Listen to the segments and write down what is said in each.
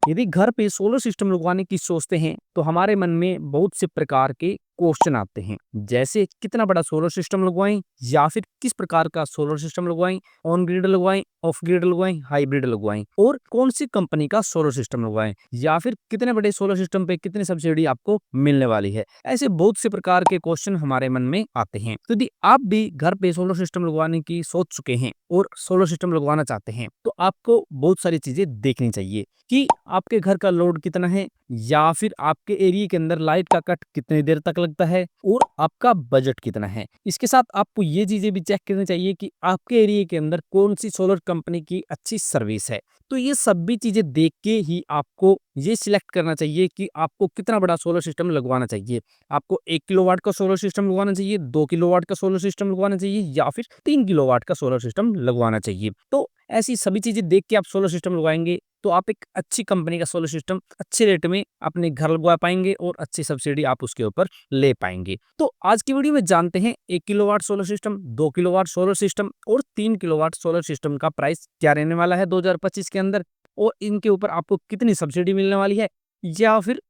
यदि घर पे सोलर सिस्टम लगवाने की सोचते हैं तो हमारे मन में बहुत से प्रकार के क्वेश्चन आते हैं। जैसे कितना बड़ा सोलर सिस्टम लगवाएं या फिर किस प्रकार का सोलर सिस्टम लगवाएं, ऑन ग्रिड लगवाएं, ऑफ ग्रिड लगवाएं, हाइब्रिड लगवाएं और कौन सी कंपनी का सोलर सिस्टम लगवाएं या फिर कितने बड़े सोलर सिस्टम पे कितनी सब्सिडी आपको मिलने वाली है। ऐसे बहुत से प्रकार के क्वेश्चन हमारे मन में आते हैं। तो यदि आप भी घर पे सोलर सिस्टम लगवाने की सोच चुके हैं और सोलर सिस्टम लगवाना चाहते हैं तो आपको बहुत सारी चीजें देखनी चाहिए कि आपके घर का लोड कितना है या फिर आपके एरिया के अंदर लाइट का कट कितनी देर तक लगता है और आपका बजट कितना है। इसके साथ आपको ये चीजें भी चेक करनी चाहिए कि आपके एरिया के अंदर कौन सी सोलर कंपनी की अच्छी सर्विस है। तो ये सभी चीजें देख के ही आपको ये सिलेक्ट करना चाहिए कि आपको कितना बड़ा सोलर सिस्टम लगवाना चाहिए। आपको 1 किलोवाट का सोलर सिस्टम लगवाना चाहिए, 2 किलोवाट का सोलर सिस्टम लगवाना चाहिए या फिर 3 किलोवाट का सोलर सिस्टम लगवाना चाहिए। तो ऐसी सभी चीजें देख के आप सोलर सिस्टम लगवाएंगे तो आप एक अच्छी कंपनी का सोलर सिस्टम अच्छे रेट में अपने घर लगवा पाएंगे और अच्छी सब्सिडी आप उसके ऊपर ले पाएंगे। तो आज की वीडियो में जानते हैं 1 kilowatt solar system, 2 kilowatt solar system और 3 किलोवाट सोलर सिस्टम का प्राइस क्या रहने वाला है 2025 के अंदर और इनके ऊपर आपको कितनी सब्सिडी मिलने वाली है या फिर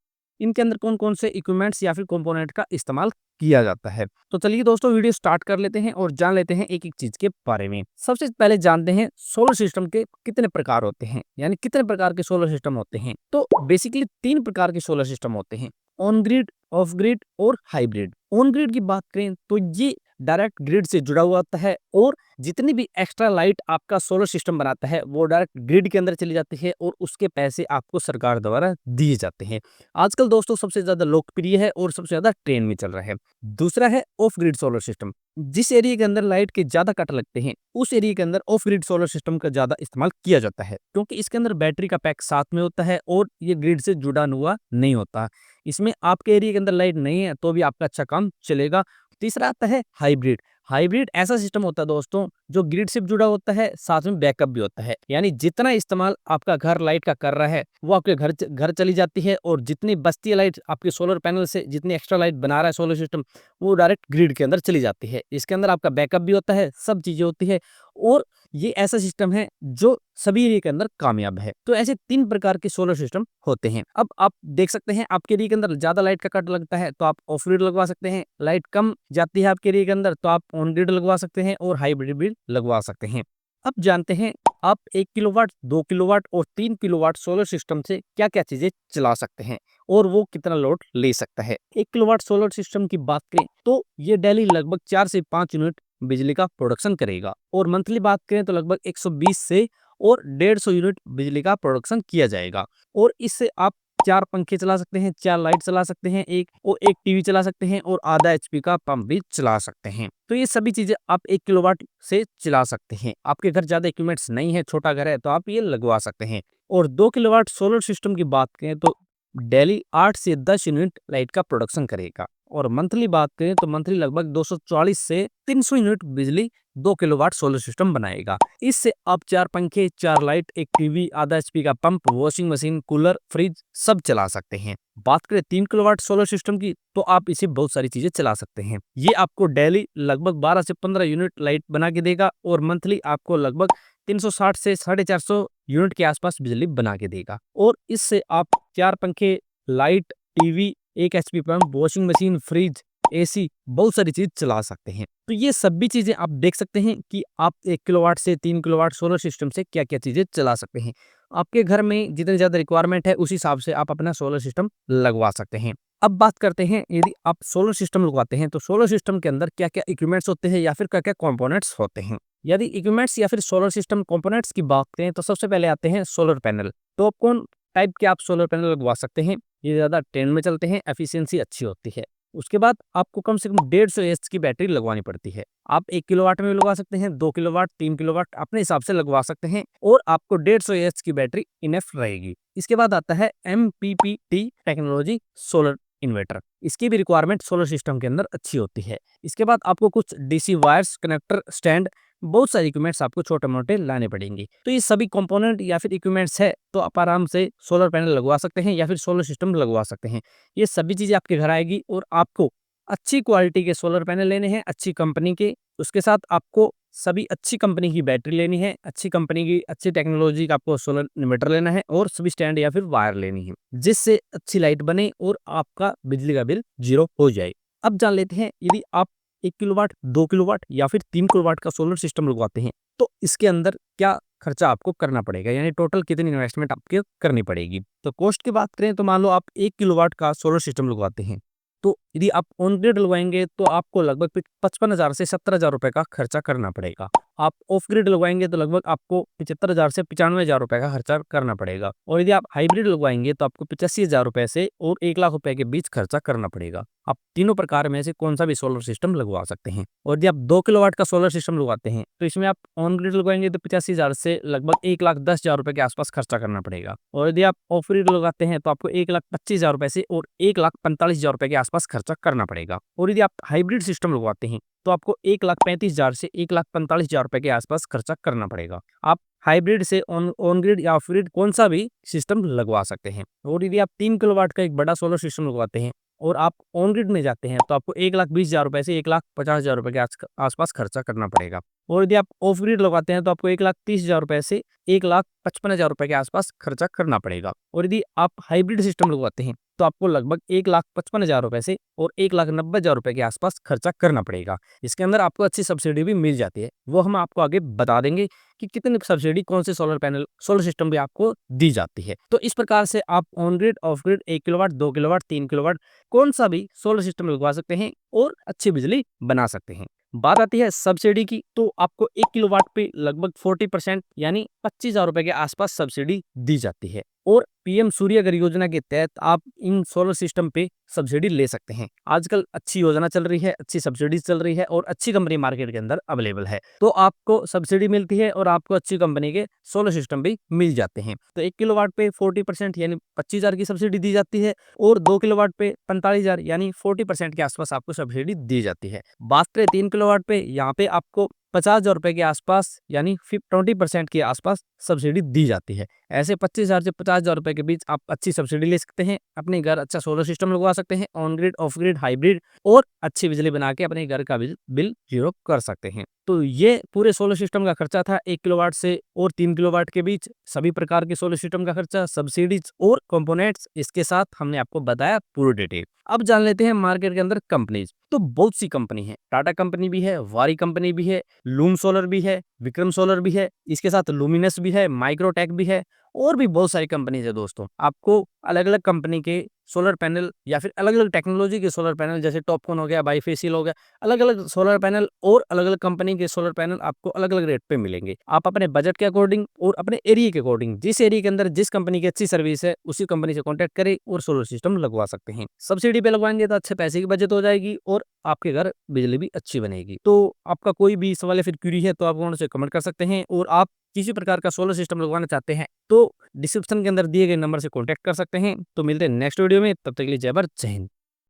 इनके अंदर कौन कौन से इक्विपमेंट्स या फिर कंपोनेंट का इस्तेमाल किया जाता है। तो चलिए दोस्तों वीडियो स्टार्ट कर लेते हैं और जान लेते हैं एक एक चीज के बारे में। सबसे पहले जानते हैं सोलर सिस्टम के कितने प्रकार होते हैं, यानी कितने प्रकार के सोलर सिस्टम होते हैं। तो बेसिकली 3 प्रकार के सोलर सिस्टम होते हैं, ऑन ग्रिड, ऑफ ग्रिड और हाइब्रिड। ऑन ग्रिड की बात करें तो ये डायरेक्ट ग्रिड से जुड़ा हुआ होता है और जितनी भी एक्स्ट्रा लाइट आपका सोलर सिस्टम बनाता है वो डायरेक्ट ग्रिड के अंदर चली जाती है और उसके पैसे आपको सरकार द्वारा दिए जाते हैं। आजकल दोस्तों सबसे ज्यादा लोकप्रिय है और सबसे ज्यादा ट्रेंड में चल रहा है। दूसरा है ऑफ ग्रिड सोलर सिस्टम। जिस एरिया के अंदर लाइट के ज्यादा कट लगते हैं उस एरिया के अंदर ऑफ ग्रिड सोलर सिस्टम का ज्यादा इस्तेमाल किया जाता है क्योंकि इसके अंदर बैटरी का पैक साथ में होता है और ये ग्रिड से जुड़ा हुआ नहीं होता। इसमें आपके एरिया के अंदर लाइट नहीं है तो भी आपका अच्छा काम चलेगा। तीसरा आता है हाइब्रिड। हाइब्रिड ऐसा सिस्टम होता है दोस्तों जो ग्रिड से जुड़ा होता है, साथ में बैकअप भी होता है, यानी जितना इस्तेमाल आपका घर लाइट का कर रहा है वो आपके घर चली जाती है और जितनी बचती है लाइट आपके सोलर पैनल से, जितनी एक्स्ट्रा लाइट बना रहा है सोलर सिस्टम वो डायरेक्ट ग्रिड के अंदर चली जाती है। इसके अंदर आपका बैकअप भी होता है, सब चीजें होती है और ये ऐसा सिस्टम है जो सभी एरिया के अंदर कामयाब है। तो ऐसे 3 प्रकार के सोलर सिस्टम होते हैं। अब आप देख सकते हैं आपके एरिया के अंदर ज्यादा लाइट का कट लगता है तो आप ऑफ ग्रिड लगवा सकते हैं, लाइट कम जाती है आपके एरिया के अंदर तो आप ऑन ग्रिड लगवा सकते हैं और हाइब्रिड भी लगवा सकते हैं। अब जानते हैं आप 1 किलोवाट, 2 किलोवाट और 3 किलोवाट सोलर सिस्टम से क्या क्या चीजें चला सकते हैं और वो कितना लोड ले सकता है। 1 किलोवाट सोलर सिस्टम की बात करें तो ये डेली लगभग 4 से 5 यूनिट बिजली का प्रोडक्शन करेगा और मंथली बात करें तो लगभग 120 से और 150 यूनिट बिजली का प्रोडक्शन किया जाएगा। और इससे आप 4 पंखे चला सकते हैं, 4 लाइट चला सकते हैं, एक टीवी चला सकते हैं और आधा एचपी का पंप भी चला सकते हैं। तो ये सभी चीजें आप 1 किलोवाट से चला सकते हैं। आपके घर ज्यादा इक्विपमेंट्स नहीं है, छोटा घर है तो आप ये लगवा सकते हैं। और 2 किलोवाट सोलर सिस्टम की बात करें तो डेली 8 से 10 यूनिट लाइट का प्रोडक्शन करेगा और मंथली बात करें तो मंथली लगभग 240 से 300 यूनिट बिजली 2 किलोवाट सोलर सिस्टम बनाएगा। इससे आप 4 पंखे, 4 लाइट, एक टीवी, आधा एचपी का pump, washing machine, cooler, fridge सब चला सकते हैं। बात करें 3 किलोवाट सोलर सिस्टम की तो आप इसे बहुत सारी चीजें चला सकते हैं। ये आपको डेली लगभग 12 से 15 यूनिट लाइट बना के देगा और मंथली आपको लगभग 360 से 450 यूनिट के आसपास बिजली बना के देगा। और इससे आप 4 पंखे, लाइट, टीवी, एक HP pump, washing machine, fridge, AC बहुत सारी चीज चला सकते हैं। तो ये सभी चीजें आप देख सकते हैं कि आप 1 किलोवाट से 3 किलोवाट सोलर सिस्टम से क्या क्या चीजें चला सकते हैं। आपके घर में जितनी ज्यादा रिक्वायरमेंट है उस हिसाब से आप अपना सोलर सिस्टम लगवा सकते हैं। अब बात करते हैं यदि आप सोलर सिस्टम लगवाते हैं तो सोलर सिस्टम के अंदर क्या क्या इक्विपमेंट्स होते हैं या फिर क्या क्या कंपोनेंट्स होते हैं। यदि इक्विपमेंट्स या फिर सोलर सिस्टम कंपोनेंट्स की बात करें तो सबसे पहले आते हैं सोलर पैनल। तो कौन टाइप के आप सोलर पैनल लगवा सकते हैं, ये ज्यादा ट्रेंड में चलते हैं, एफिशिएंसी अच्छी होती है। उसके बाद आपको कम से कम 150 एच की बैटरी लगवानी पड़ती है। आप 1 किलोवाट में भी लगवा सकते हैं, 2 किलोवाट, 3 किलोवाट अपने हिसाब से लगवा सकते हैं और आपको 150 एच की बैटरी इनफ रहेगी। इसके बाद आता है MPPT टेक्नोलॉजी सोलर इन्वर्टर। इसकी भी रिक्वायरमेंट सोलर सिस्टम के अंदर अच्छी होती है। इसके बाद आपको कुछ डीसी वायर्स, कनेक्टर, स्टैंड, बहुत सारे इक्विपमेंट्स आपको छोटे मोटे लाने पड़ेंगे। तो ये सभी कंपोनेंट या फिर इक्विपमेंट्स है तो आप आराम से सोलर पैनल लगवा सकते हैं या फिर सोलर सिस्टम लगवा सकते हैं। ये सभी चीजें आपके घर आएगी और आपको अच्छी क्वालिटी के सोलर पैनल लेने हैं, अच्छी कंपनी के। उसके साथ आपको सभी अच्छी कंपनी की बैटरी लेनी है, अच्छी कंपनी की अच्छी टेक्नोलॉजी का आपको सोलर इन्वर्टर लेना है और सभी स्टैंड या फिर वायर लेनी है, जिससे अच्छी लाइट बने और आपका बिजली का बिल जीरो हो जाए। अब जान लेते हैं, यदि आप 1 किलोवाट, 2 किलोवाट या फिर 3 किलोवाट का सोलर सिस्टम लगवाते हैं, तो इसके अंदर क्या खर्चा आपको करना पड़ेगा, यानी टोटल कितनी इन्वेस्टमेंट आपको करनी पड़ेगी। तो कॉस्ट की बात करें तो मान लो आप 1 किलोवाट का सोलर सिस्टम लगवाते हैं, तो यदि आप ऑन ग्रिड लगवाएंगे तो आपको लगभग 55,000 से 70,000 रुपए का खर्चा करना पड़ेगा। आप ऑफ ग्रिड लगवाएंगे तो लगभग आपको 75,000 से 95,000 रुपए का खर्चा करना पड़ेगा। और यदि आप हाइब्रिड लगवाएंगे तो आपको 85,000 रुपए से और 1 लाख रुपए के बीच खर्चा करना पड़ेगा। आप तीनों प्रकार में से कौन सा भी सोलर सिस्टम लगवा सकते हैं। और यदि आप 2 किलोवाट का सोलर सिस्टम लगवाते हैं तो इसमें आप ऑन ग्रिड लगवाएंगे तो 85,000 से लगभग 1,10,000 रुपए के आसपास खर्चा करना पड़ेगा। और यदि आप ऑफ ग्रिड लगाते हैं तो आपको 1,25,000 रुपए से और 1,45,000 रुपए के आसपास खर्चा करना पड़ेगा। और यदि आप हाइब्रिड सिस्टम लगवाते हैं तो आपको 1,35,000 से 1,45,000 रुपए के आसपास खर्चा करना पड़ेगा। आप हाइब्रिड से ऑन ग्रिड या ऑफ ग्रिड कौन सा भी सिस्टम लगवा सकते हैं। और यदि आप 3 किलोवाट का एक बड़ा सोलर सिस्टम लगवाते हैं और आप ऑन ग्रिड में जाते हैं तो आपको 1,20,000 रुपए से 1,50,000 रुपए के आसपास खर्चा करना पड़ेगा। और यदि आप ऑफ ग्रिड लगवाते हैं तो आपको 1,30,000 रुपए से 1,55,000 रुपए के आसपास खर्चा करना पड़ेगा। और यदि आप हाइब्रिड सिस्टम लगवाते हैं तो आपको लगभग 1,55,000 रुपए से और 1,90,000 रुपए के आसपास खर्चा करना पड़ेगा। इसके अंदर आपको अच्छी सब्सिडी भी मिल जाती है, वो हम आपको आगे बता देंगे कि कितनी सब्सिडी कौन से सोलर सिस्टम भी आपको दी जाती है। तो इस प्रकार से आप on grid, of grid, 1 kilowatt, 2 kilowatt, 3 kilowatt कौन सा भी सोलर सिस्टम लगवा सकते हैं और अच्छी बिजली बना सकते हैं। बात आती है सब्सिडी की, तो आपको 1 किलोवाट पे लगभग 40% यानी 25,000 रुपए के आसपास सब्सिडी दी जाती है। और पीएम सूर्यघर योजना के तहत आप इन सोलर सिस्टम पे सब्सिडी ले सकते हैं। आजकल अच्छी योजना चल रही है, अच्छी सब्सिडी चल रही है और अच्छी कंपनी मार्केट के अंदर अवेलेबल है, तो आपको सब्सिडी मिलती है और आपको अच्छी कंपनी के सोलर सिस्टम भी मिल जाते हैं। तो 1 किलोवाट पे 40% यानी 25,000 की सब्सिडी दी जाती है और 2 किलोवाट पे 45,000 यानी 40% के आसपास आपको सब्सिडी दी जाती है। बात करें 3 किलोवाट पे, यहाँ पे आपको 50,000 रुपए के आसपास यानी 20% के आसपास सब्सिडी दी जाती है। ऐसे 25,000 से 50,000 रुपए के बीच आप अच्छी सब्सिडी ले सकते हैं, अपने घर अच्छा सोलर सिस्टम लगवा सकते हैं, on grid, of grid, hybrid, और अच्छी बिजली बना के अपने घर का बिल जीरो कर सकते हैं। तो ये पूरे सोलर सिस्टम का खर्चा था 1 किलोवाट से और 3 किलोवाट के बीच सभी प्रकार के सोलर सिस्टम का खर्चा, सब्सिडीज और कंपोनेंट्स, इसके साथ हमने आपको बताया पूरी डिटेल। अब जान लेते हैं मार्केट के अंदर कंपनीज। तो बहुत सी कंपनी है, टाटा कंपनी भी है, वारी कंपनी भी है, लूम सोलर भी है, विक्रम सोलर भी है, इसके साथ लुमिनस भी है, माइक्रोटेक भी है, और भी बहुत सारी कंपनीज है दोस्तों। आपको अलग अलग कंपनी के सोलर पैनल या फिर अलग अलग टेक्नोलॉजी के सोलर पैनल, जैसे टॉपकॉन हो गया, बाईफेशियल हो गया, अलग अलग सोलर पैनल और अलग अलग कंपनी के सोलर पैनल आपको अलग अलग रेट पे मिलेंगे। आप अपने बजट के अकॉर्डिंग और अपने एरिया के अकॉर्डिंग, जिस एरिया के अंदर जिस कंपनी की अच्छी सर्विस है उसी कंपनी से कॉन्टैक्ट करें और सोलर सिस्टम लगवा सकते हैं। सब्सिडी पे लगवाएंगे तो अच्छे पैसे की बचत हो जाएगी और आपके घर बिजली भी अच्छी बनेगी। तो आपका कोई भी सवाल या फिर क्वेरी है तो आप उनसे कमेंट कर सकते हैं, और आप किसी प्रकार का सोलर सिस्टम लगवाना चाहते हैं तो डिस्क्रिप्शन के अंदर दिए गए नंबर से कॉन्टैक्ट कर सकते हैं। तो मिलते हैं नेक्स्ट वीडियो में, तब तक के लिए जय भारत, जय हिंद।